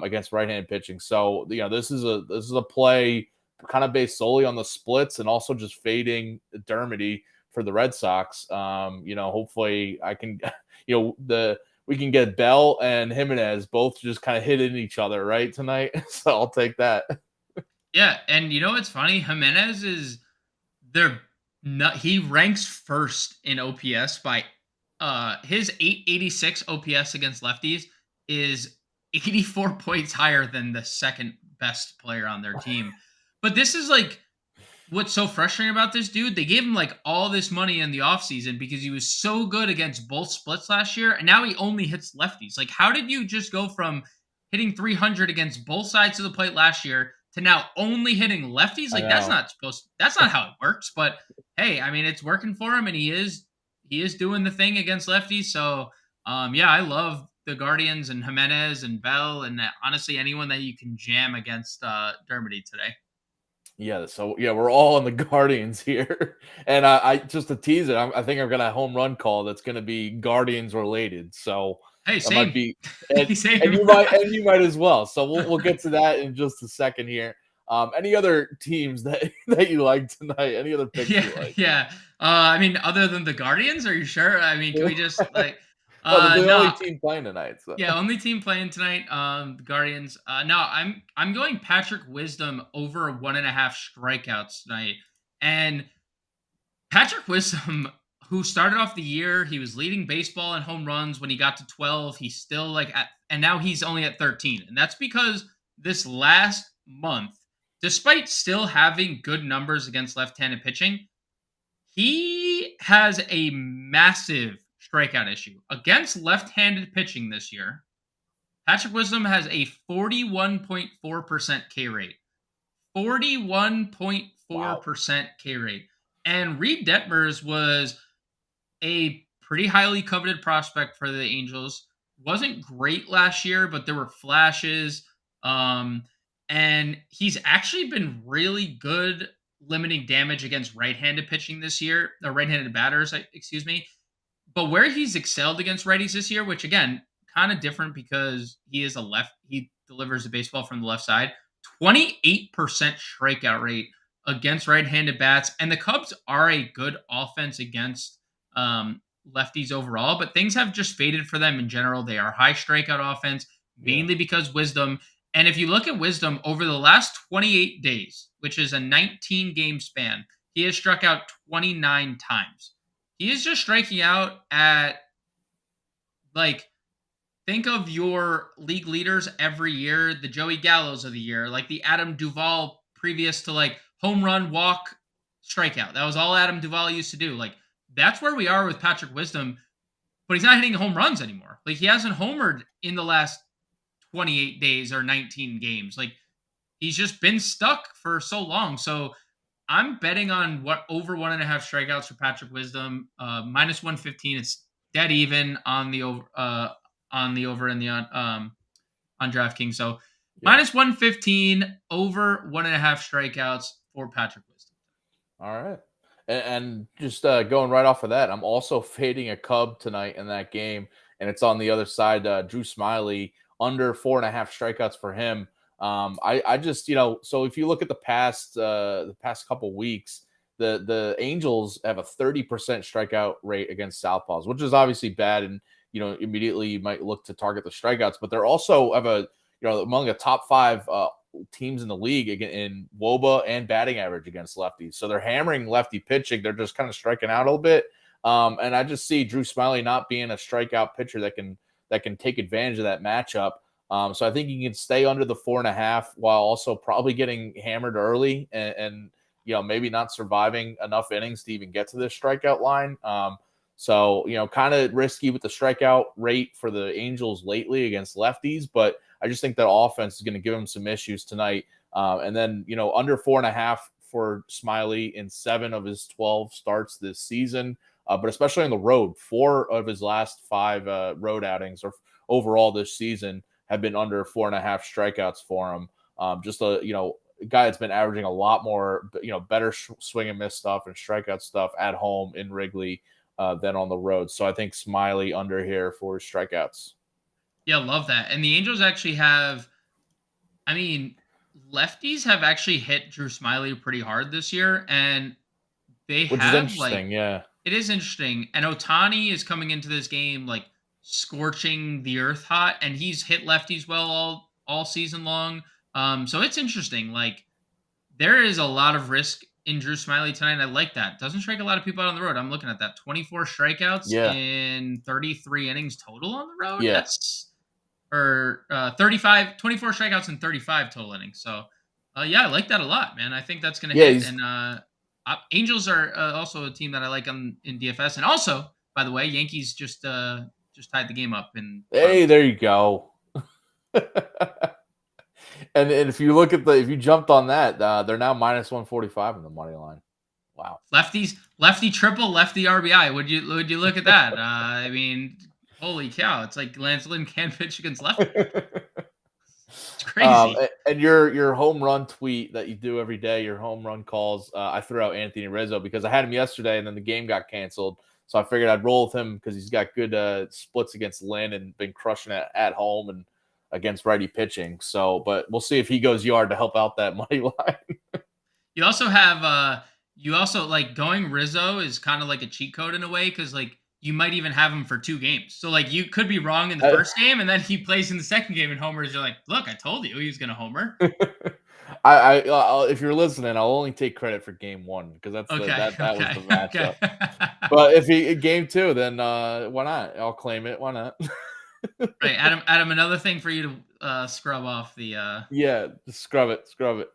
against right-handed pitching. So this is a play kind of based solely on the splits and also just fading Dermody for the Red Sox. Hopefully I can, we can get Bell and Jimenez both just kind of hitting each other right tonight. So I'll take that. Yeah. And it's funny. Jimenez he ranks first in OPS by his 886 OPS against lefties is 84 points higher than the second best player on their team. But this is like what's so frustrating about this dude. They gave him like all this money in the offseason because he was so good against both splits last year, and now he only hits lefties. Like, how did you just go from hitting 300 against both sides of the plate last year to now only hitting lefties? Like, that's not how it works. But hey, I mean, it's working for him, and he is doing the thing against lefties. So yeah, I love the Guardians and Jimenez and Bell, and honestly anyone that you can jam against Dermody today. Yeah, so yeah, we're all on the Guardians here, and I just to tease it, I think I'm gonna home run call that's gonna be Guardians related. So hey, same. Might be, and you might as well. So we'll get to that in just a second here. Any other teams that you like tonight? Any other picks you like? Yeah. I mean, other than the Guardians, are you sure? I mean, can we just like? The only team playing tonight. So. Yeah, only team playing tonight. The Guardians. No, I'm going Patrick Wisdom over 1.5 strikeouts tonight. And Patrick Wisdom, who started off the year, he was leading baseball in home runs. When he got to 12, he's still and now he's only at 13. And that's because this last month, despite still having good numbers against left-handed pitching, he has a massive strikeout issue against left-handed pitching this year. Patrick Wisdom has a 41.4% K rate. 41.4% K rate. And Reed Detmers was a pretty highly coveted prospect for the Angels. Wasn't great last year, but there were flashes. And he's actually been really good limiting damage against right-handed pitching this year, or right-handed batters, excuse me. But where he's excelled against righties this year, which again, kind of different because he delivers the baseball from the left side, 28% strikeout rate against right-handed bats. And the Cubs are a good offense against lefties overall, but things have just faded for them in general. They are high strikeout offense, mainly because Wisdom. And if you look at Wisdom over the last 28 days, which is a 19-game span, he has struck out 29 times. He is just striking out at, think of your league leaders every year, the Joey Gallos of the year, like the Adam Duvall previous to home run, walk, strikeout. That was all Adam Duvall used to do. That's where we are with Patrick Wisdom, but he's not hitting home runs anymore. He hasn't homered in the last 28 days or 19 games. He's just been stuck for so long. So I'm betting on over 1.5 strikeouts for Patrick Wisdom. Minus 115. It's dead even on the over and the on DraftKings. So minus 115 over 1.5 strikeouts for Patrick Wisdom. All right. And just going right off of that, I'm also fading a Cub tonight in that game, and it's on the other side. Drew Smyly under 4.5 strikeouts for him. I just, so if you look at the past couple weeks, the Angels have a 30% strikeout rate against Southpaws, which is obviously bad. And, immediately you might look to target the strikeouts, but they're also have among the top 5 teams in the league in WOBA and batting average against lefties. So they're hammering lefty pitching. They're just kind of striking out a little bit. And I just see Drew Smyly not being a strikeout pitcher that can take advantage of that matchup. So I think you can stay under the 4.5 while also probably getting hammered early and maybe not surviving enough innings to even get to this strikeout line. So kind of risky with the strikeout rate for the Angels lately against lefties, but I just think that offense is going to give him some issues tonight. And then, under 4.5 for Smyly in 7 of his 12 starts this season, but especially on the road, 4 of his last 5 road outings or overall this season have been under 4.5 strikeouts for him. Just a guy that's been averaging a lot more, better swing and miss stuff and strikeout stuff at home in Wrigley than on the road. So I think Smyly under here for his strikeouts. Yeah, love that. And the Angels actually have, lefties have actually hit Drew Smyly pretty hard this year, and which is interesting. It is interesting. And Ohtani is coming into this game scorching the earth hot, and he's hit lefties well all season long. So it's interesting. There is a lot of risk in Drew Smyly tonight, and I like that. Doesn't strike a lot of people out on the road. I'm looking at that. 24 strikeouts in 33 innings total on the road. Yeah. That's 24 strikeouts in 35 total innings. So, I like that a lot, man. I think that's going to hit. And Angels are also a team that I like in DFS. And also, by the way, Yankees just tied the game up. Hey, there you go. And if you look at if you jumped on that, they're now minus 145 in the money line. Wow. Lefty triple, lefty RBI. Would you look at that? Holy cow! It's like Lance Lynn can't pitch against lefty. It's crazy. And your home run tweet that you do every day, your home run calls. I threw out Anthony Rizzo because I had him yesterday, and then the game got canceled. So I figured I'd roll with him because he's got good splits against Lynn and been crushing it at home and against righty pitching. So, but we'll see if he goes yard to help out that money line. You also have going Rizzo is kind of like a cheat code in a way because you might even have him for 2 games. So you could be wrong in the first game, and then he plays in the second game and homers. You're like, look, I told you he was going to homer. I if you're listening, I'll only take credit for game 1 because that was the matchup. Okay. But if he game 2, then why not? I'll claim it. Why not? Right, Adam. Another thing for you to scrub off the. Just scrub it.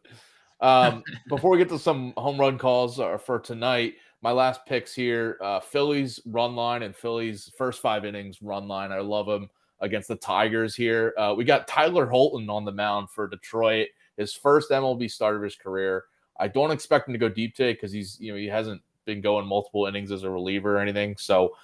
Before we get to some home run calls for tonight, my last picks here: Phillies run line and Phillies first 5 innings run line. I love them against the Tigers here. We got Tyler Holton on the mound for Detroit, his first MLB start of his career. I don't expect him to go deep today because he hasn't been going multiple innings as a reliever or anything. So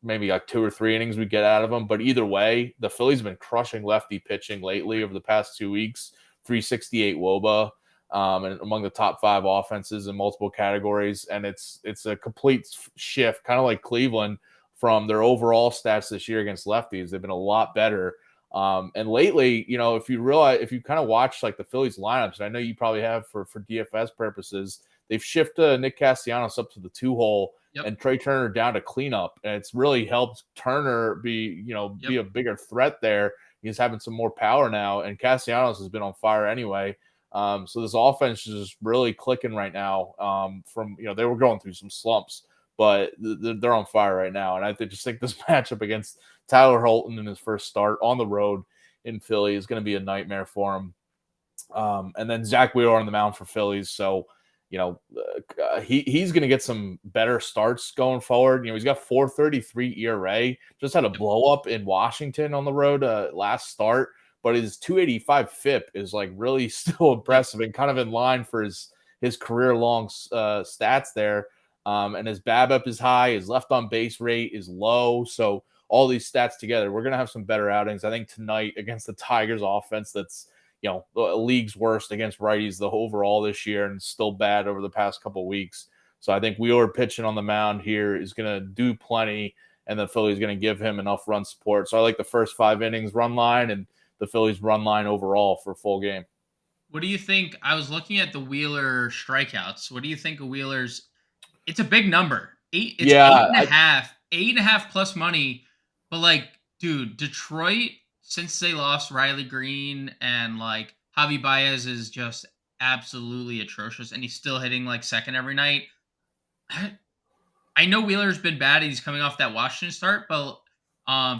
maybe 2 or 3 innings we get out of him. But either way, the Phillies have been crushing lefty pitching lately over the past 2 weeks. 368 WOBA, and among the top 5 offenses in multiple categories. And it's a complete shift, kind of like Cleveland, from their overall stats this year against lefties. They've been a lot better. And lately, if you kind of watch the Phillies lineups, and I know you probably have for DFS purposes, they've shifted Nick Castellanos up to the 2-hole and Trey Turner down to cleanup. And it's really helped Turner be a bigger threat there. He's having some more power now, and Castellanos has been on fire anyway. So this offense is just really clicking right now. They were going through some slumps, but they're on fire right now. And I just think this matchup against Tyler Holton in his first start on the road in Philly is going to be a nightmare for him. And then Zach Wheeler on the mound for Phillies. So, he's going to get some better starts going forward. He's got 4.33 ERA, just had a blow up in Washington on the road last start, but his 2.85 FIP is really still impressive and kind of in line for his his career-long stats there. And his BABIP is high. His left-on-base rate is low. So all these stats together, we're going to have some better outings. I think tonight against the Tigers offense that's, the league's worst against righties the overall this year and still bad over the past couple of weeks. So I think Wheeler pitching on the mound here is going to do plenty, and the Phillies going to give him enough run support. So I like the first 5 innings run line and the Phillies run line overall for full game. What do you think? I was looking at the Wheeler strikeouts. What do you think of Wheeler's? It's a big number. It's 8.5. 8.5 plus money. But dude, Detroit, since they lost Riley Green and Javi Baez is just absolutely atrocious, and he's still hitting second every night. I know Wheeler's been bad. He's coming off that Washington start, but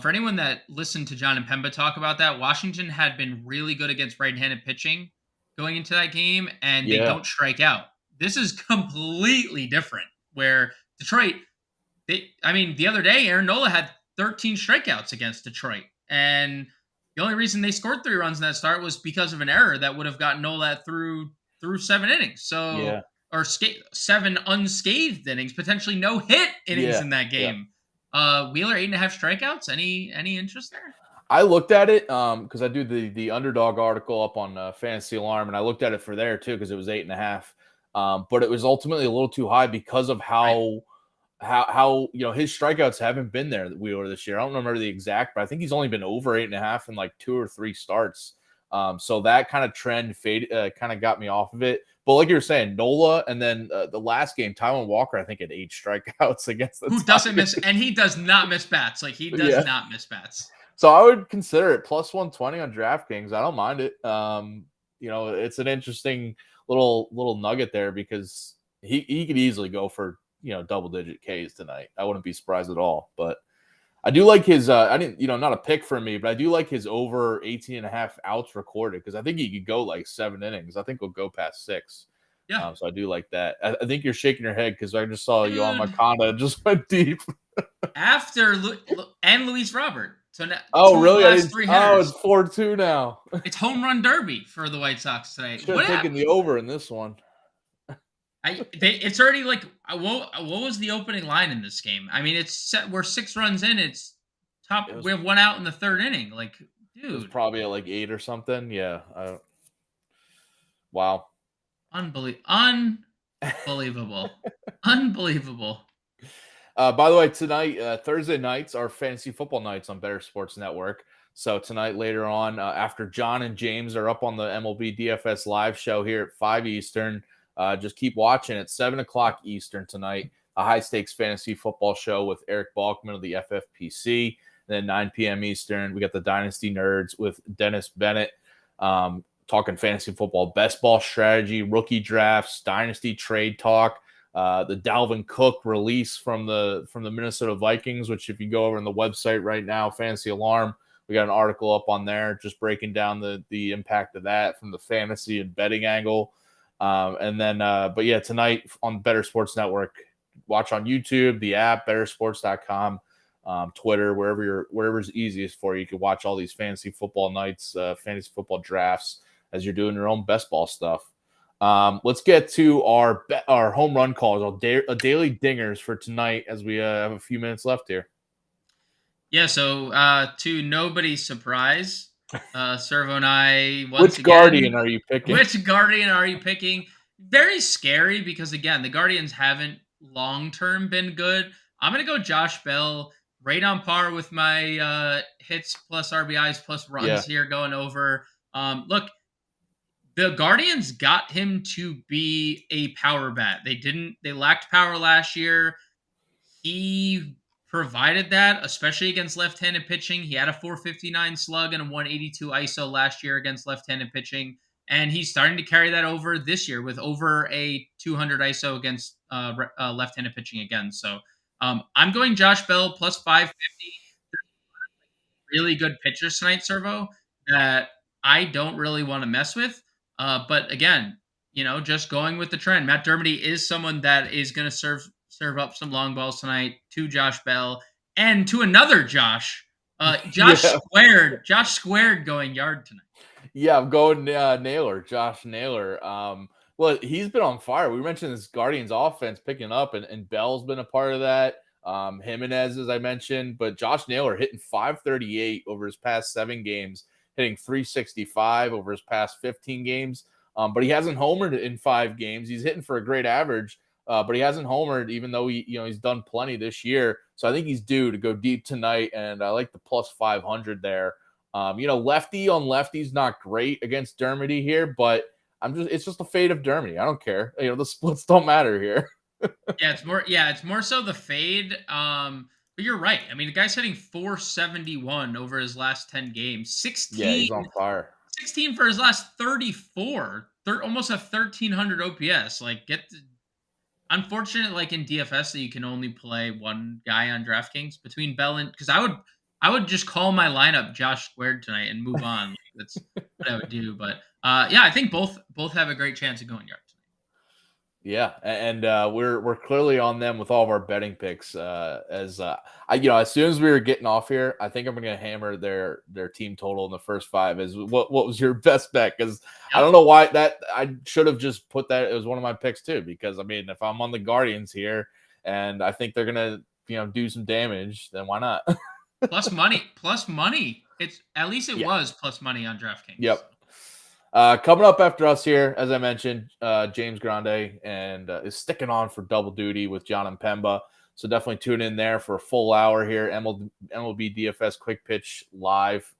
for anyone that listened to John and Pemba talk about that, Washington had been really good against right-handed pitching going into that game, and they don't strike out. This is completely different, where Detroit, the other day, Aaron Nola had 13 strikeouts against Detroit, and the only reason they scored 3 runs in that start was because of an error that would have gotten Nola through 7 innings. So, or 7 unscathed innings, potentially no hit innings in that game. Wheeler 8.5 strikeouts. Any interest there? I looked at it because I do the underdog article up on Fantasy Alarm, and I looked at it for there too because it was 8.5. But it was ultimately a little too high because of how his strikeouts haven't been there, Wheeler, this year. I don't remember the exact, but I think he's only been over 8.5 in 2 or 3 starts. So that kind of trend kind of got me off of it. But like you were saying, Nola, and then the last game, Taijuan Walker, I think had 8 strikeouts against the Tigers. Doesn't miss, and he does not miss bats. He does not miss bats. So I would consider it plus 120 on DraftKings. I don't mind it. It's an interesting little nugget there because he could easily go for double-digit Ks tonight. I wouldn't be surprised at all. But I do like his not a pick for me, but I do like his over 18.5 outs recorded because I think he could go 7 innings. I think he'll go past 6. Yeah. So I do like that. I think you're shaking your head because I just saw Yohan Moncada just went deep. After and Luis Robert. So now, really? It's 4-2 now. It's home run derby for the White Sox today. Should have taken the over in this one. It's already what was the opening line in this game? It's set. We're 6 runs in. It's top. We have 1 out in the 3rd inning. Dude, it was probably at 8 or something. Yeah. Wow. Unbelievable. Unbelievable. By the way, tonight, Thursday nights are fantasy football nights on Bettor Sports Network. So tonight, later on, after John and James are up on the MLB DFS live show here at 5 Eastern, just keep watching at 7 o'clock Eastern tonight, a high-stakes fantasy football show with Eric Balkman of the FFPC. And then 9 p.m. Eastern, we got the Dynasty Nerds with Dennis Bennett talking fantasy football, best ball strategy, rookie drafts, dynasty trade talk. The Dalvin Cook release from the Minnesota Vikings, which if you go over on the website right now, Fantasy Alarm, we got an article up on there just breaking down the impact of that from the fantasy and betting angle. But yeah, tonight on Bettor Sports Network, watch on YouTube, the app, bettorsports.com, Twitter, wherever's easiest for you. You can watch all these fantasy football nights, fantasy football drafts as you're doing your own best ball stuff. Let's get to our home run calls, our daily dingers for tonight as we have a few minutes left here. Yeah, so to nobody's surprise, Servo and I Which Guardian are you picking? Which Guardian are you picking? Very scary because, again, the Guardians haven't long-term been good. I'm going to go Josh Bell, right on par with my hits plus RBIs plus runs here going over. Look, the Guardians got him to be a power bat. They lacked power last year. He provided that, especially against left-handed pitching. He had a 459 slug and a 182 ISO last year against left-handed pitching. And he's starting to carry that over this year with over a 200 ISO against left-handed pitching again. So I'm going Josh Bell plus 550. Really good pitchers tonight, Servo, that I don't really want to mess with. But again, just going with the trend. Matt Dermody is someone that is going to serve up some long balls tonight to Josh Bell and to another Josh. Josh Squared going yard tonight. Yeah, I'm going Josh Naylor. Well, he's been on fire. We mentioned this Guardians offense picking up, and Bell's been a part of that. Jimenez, as I mentioned, but Josh Naylor hitting .538 over his past 7 games, hitting .365 over his past 15 games. But he hasn't homered in 5 games. He's hitting for a great average, but he hasn't homered, even though he's done plenty this year. So I think he's due to go deep tonight, and I like the plus 500 there. Lefty on lefty's not great against Dermody here, but it's just the fate of Dermody. I don't care. The splits don't matter here. It's more so the fade. But you're right. I mean, the guy's hitting .471 over his last 10 games. 16. Yeah, he's on fire. 16 for his last 34. Almost a 1,300 OPS. Unfortunate, like in DFS, that you can only play one guy on DraftKings between Bell and, because I would just call my lineup Josh squared tonight and move on. That's what I would do. But I think both have a great chance of going yard. Yeah, and we're clearly on them with all of our betting picks. As soon as we were getting off here, I think I'm going to hammer their team total in the first 5. Is what was your best bet? Because I don't know why I should have just put that. It was one of my picks too. Because I mean, if I'm on the Guardians here, and I think they're going to do some damage, then why not? Plus money. It's at least it was plus money on DraftKings. Yep. Coming up after us here, as I mentioned, James Grande and is sticking on for double duty with John and Pemba. So definitely tune in there for a full hour here. MLB DFS Quick Pitch live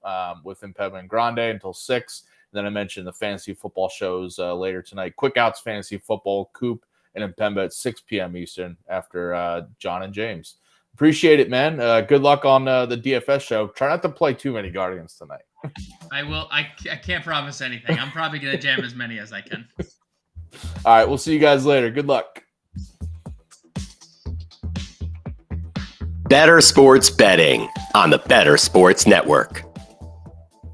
with Pemba and Grande until 6. And then I mentioned the fantasy football shows later tonight. Quick Outs Fantasy Football, Coop and Pemba at 6 p.m. Eastern after John and James. Appreciate it, man. Good luck on the DFS show. Try not to play too many Guardians tonight. I will. I can't promise anything. I'm probably going to jam as many as I can. All right. We'll see you guys later. Good luck. Bettor Sports Betting on the Bettor Sports Network.